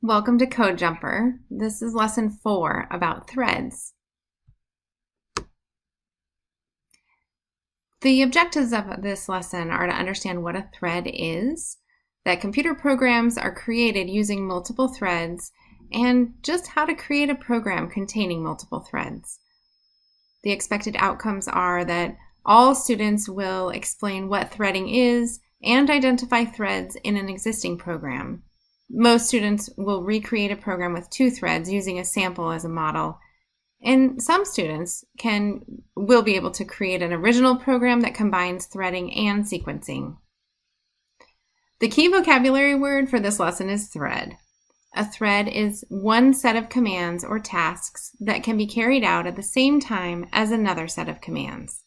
Welcome to Code Jumper. This is lesson 4 about threads. The objectives of this lesson are to understand what a thread is, that computer programs are created using multiple threads, and just how to create a program containing multiple threads. The expected outcomes are that all students will explain what threading is and identify threads in an existing program. Most students will recreate a program with 2 threads using a sample as a model. And some students will be able to create an original program that combines threading and sequencing. The key vocabulary word for this lesson is thread. A thread is one set of commands or tasks that can be carried out at the same time as another set of commands.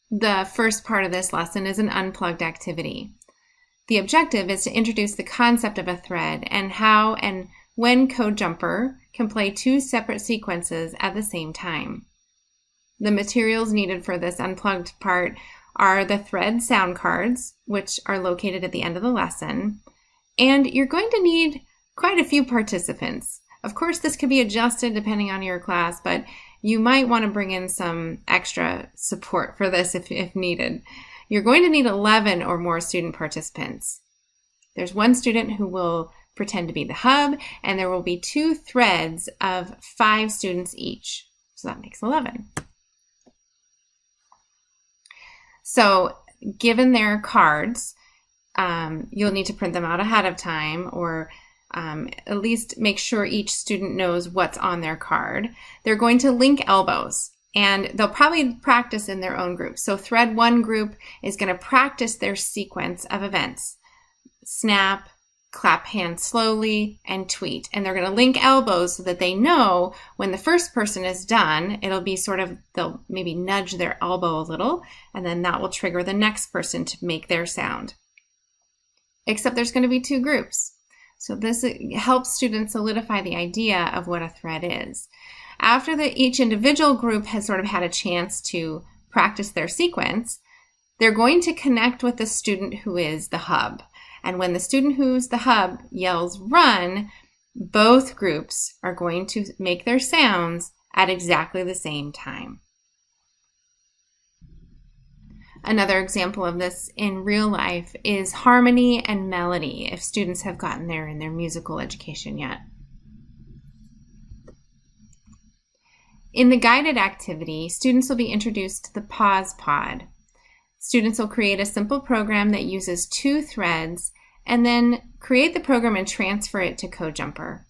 The first part of this lesson is an unplugged activity. The objective is to introduce the concept of a thread and how and when Code Jumper can play 2 separate sequences at the same time. The materials needed for this unplugged part are the thread sound cards, which are located at the end of the lesson, and you're going to need quite a few participants. Of course, this could be adjusted depending on your class, but you might want to bring in some extra support for this if needed. You're going to need 11 or more student participants. There's one student who will pretend to be the hub, and there will be 2 threads of 5 students each. So that makes 11. So given their cards, you'll need to print them out ahead of time, or at least make sure each student knows what's on their card. They're going to link elbows. And they'll probably practice in their own group. So thread 1 group is going to practice their sequence of events. Snap, clap hands slowly, and tweet. And they're going to link elbows so that they know when the first person is done, it'll be they'll maybe nudge their elbow a little, and then that will trigger the next person to make their sound. Except there's going to be 2 groups. So this helps students solidify the idea of what a thread is. After each individual group has sort of had a chance to practice their sequence, they're going to connect with the student who is the hub. And when the student who's the hub yells run, both groups are going to make their sounds at exactly the same time. Another example of this in real life is harmony and melody, if students have gotten there in their musical education yet. In the guided activity, students will be introduced to the pause pod. Students will create a simple program that uses 2 threads and then create the program and transfer it to Code Jumper.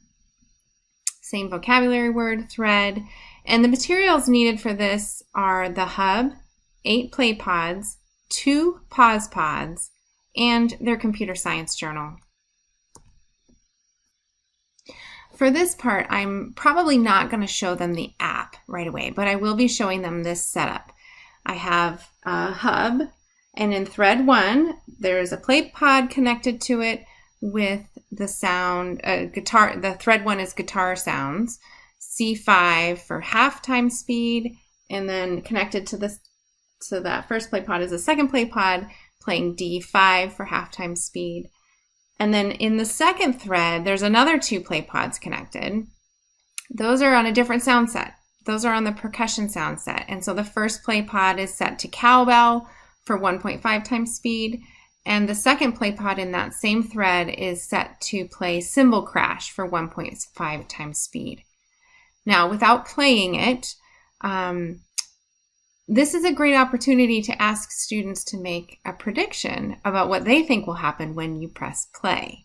Same vocabulary word, thread, and the materials needed for this are the hub, 8 play pods, 2 pause pods, and their computer science journal. For this part, I'm probably not going to show them the app right away, but I will be showing them this setup. I have a hub, and in thread 1, there's a play pod connected to it with the sound, guitar. The thread 1 is guitar sounds, C5 for half-time speed, and then connected to this, so that first play pod is a second play pod playing D5 for half-time speed. And then in the second thread, there's another 2 play pods connected. Those are on a different sound set. Those are on the percussion sound set. And so the first play pod is set to cowbell for 1.5 times speed. And the second play pod in that same thread is set to play cymbal crash for 1.5 times speed. Now, without playing it, this is a great opportunity to ask students to make a prediction about what they think will happen when you press play.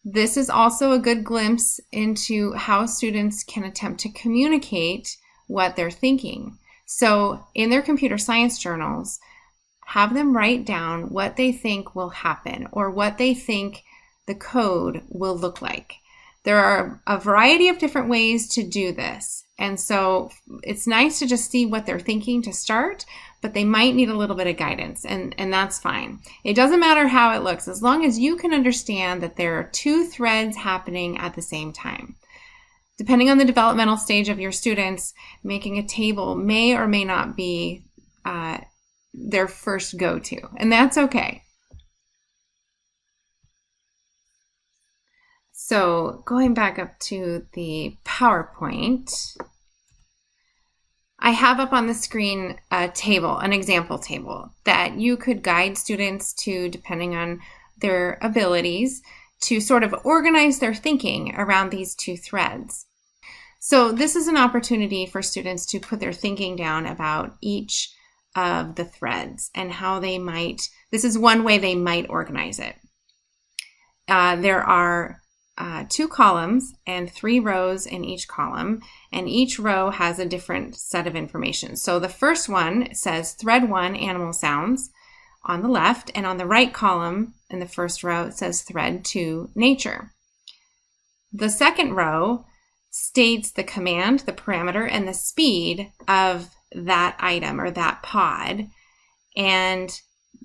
This is also a good glimpse into how students can attempt to communicate what they're thinking. So in their computer science journals, have them write down what they think will happen or what they think the code will look like. There are a variety of different ways to do this. And so it's nice to just see what they're thinking to start, but they might need a little bit of guidance, and that's fine. It doesn't matter how it looks, as long as you can understand that there are 2 threads happening at the same time. Depending on the developmental stage of your students, making a table may or may not be their first go-to, and that's okay. So going back up to the PowerPoint, I have up on the screen a table, an example table that you could guide students to, depending on their abilities, to sort of organize their thinking around these two threads. So this is an opportunity for students to put their thinking down about each of the threads and how they might, this is one way they might organize it. There are 2 columns and 3 rows in each column, and each row has a different set of information. So the first one says thread 1, animal sounds, on the left, and on the right column in the first row it says thread 2, nature. The second row states the command, the parameter, and the speed of that item or that pod, and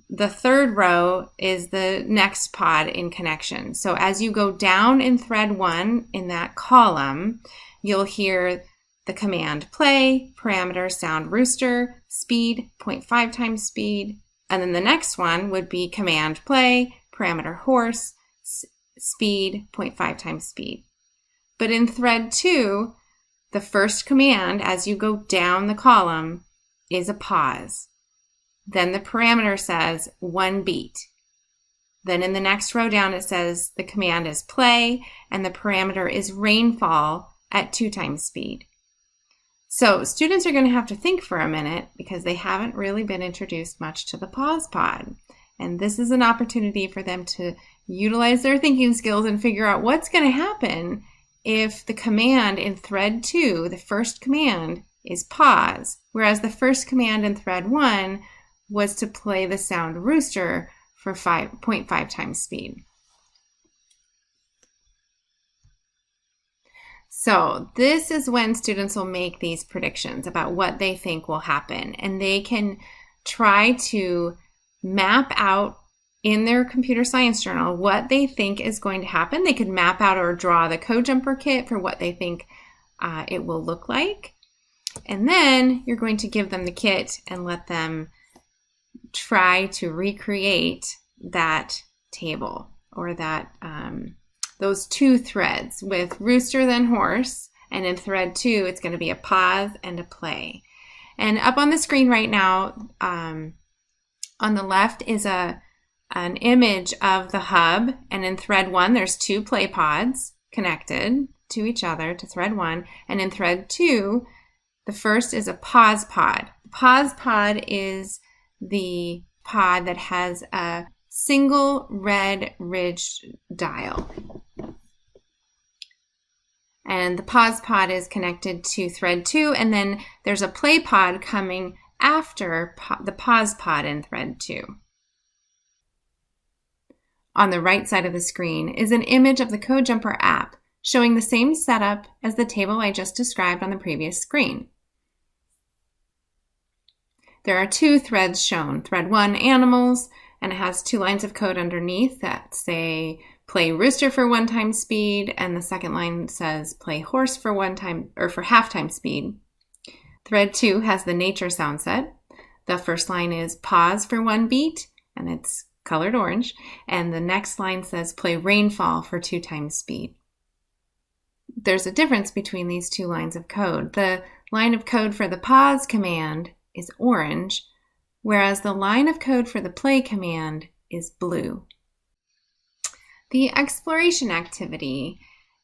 the third row is the next pod in connection. So as you go down in thread 1 in that column, you'll hear the command play, parameter, sound rooster, speed, 0.5 times speed. And then the next one would be command play, parameter horse, speed, 0.5 times speed. But in thread 2, the first command as you go down the column is a pause. Then the parameter says 1 beat. Then in the next row down it says the command is play and the parameter is rainfall at 2 times speed. So students are going to have to think for a minute because they haven't really been introduced much to the pause pod. And this is an opportunity for them to utilize their thinking skills and figure out what's going to happen if the command in thread 2, the first command, is pause, whereas the first command in thread 1 was to play the sound rooster for 0.5 times speed. So this is when students will make these predictions about what they think will happen, and they can try to map out in their computer science journal what they think is going to happen. They could map out or draw the code jumper kit for what they think it will look like. And then you're going to give them the kit and let them try to recreate that table or that those 2 threads with rooster then horse, and in thread 2 it's going to be a pause and a play. And up on the screen right now on the left is an image of the hub, and in thread 1 there's 2 play pods connected to each other to thread 1, and in thread 2 the first is a pause pod. The pause pod is the pod that has a single red ridged dial. And the pause pod is connected to thread 2, and then there's a play pod coming after the pause pod in thread 2. On the right side of the screen is an image of the Code Jumper app showing the same setup as the table I just described on the previous screen. There are 2 threads shown, thread 1, animals, and it has 2 lines of code underneath that say play rooster for 1 time speed, and the second line says play horse for 1 time or for half time speed. Thread 2 has the nature sound set. The first line is pause for 1 beat, and it's colored orange, and the next line says play rainfall for 2 times speed. There's a difference between these 2 lines of code. The line of code for the pause command is orange, whereas the line of code for the play command is blue. The exploration activity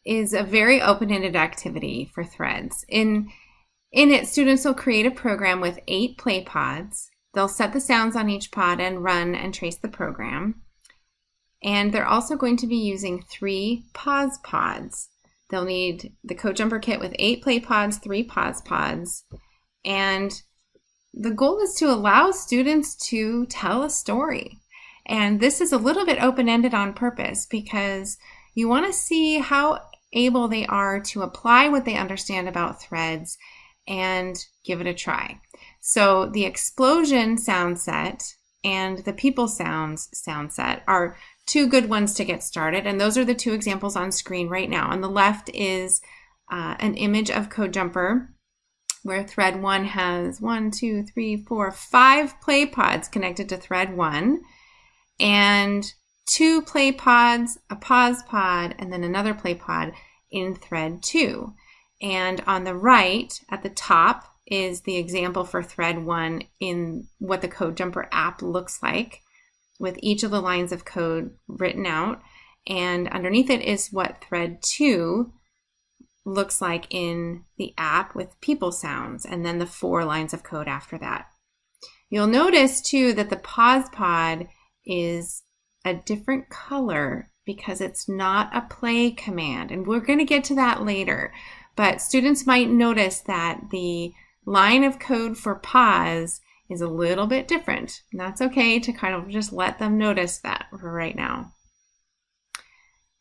is a very open-ended activity for threads. In it, students will create a program with 8 play pods. They'll set the sounds on each pod and run and trace the program. And they're also going to be using 3 pause pods. They'll need the Code Jumper kit with 8 play pods, 3 pause pods, and the goal is to allow students to tell a story. And this is a little bit open-ended on purpose because you want to see how able they are to apply what they understand about threads and give it a try. So the explosion sound set and the people sounds sound set are 2 good ones to get started, and those are the 2 examples on screen right now. On the left is an image of Code Jumper where thread 1 has 5 play pods connected to thread 1, and 2 play pods, a pause pod, and then another play pod in thread 2. And on the right at the top is the example for thread 1 in what the Code Jumper app looks like, with each of the lines of code written out. And underneath it is what thread 2 looks like in the app with people sounds, and then the 4 lines of code after that. You'll notice too that the pause pod is a different color because it's not a play command, and we're going to get to that later. But students might notice that the line of code for pause is a little bit different, and that's okay to kind of just let them notice that for right now.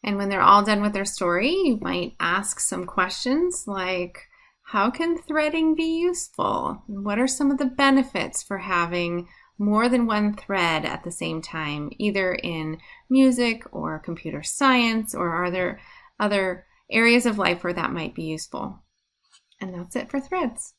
And when they're all done with their story, you might ask some questions like, how can threading be useful? What are some of the benefits for having more than one thread at the same time, either in music or computer science, or are there other areas of life where that might be useful? And that's it for threads.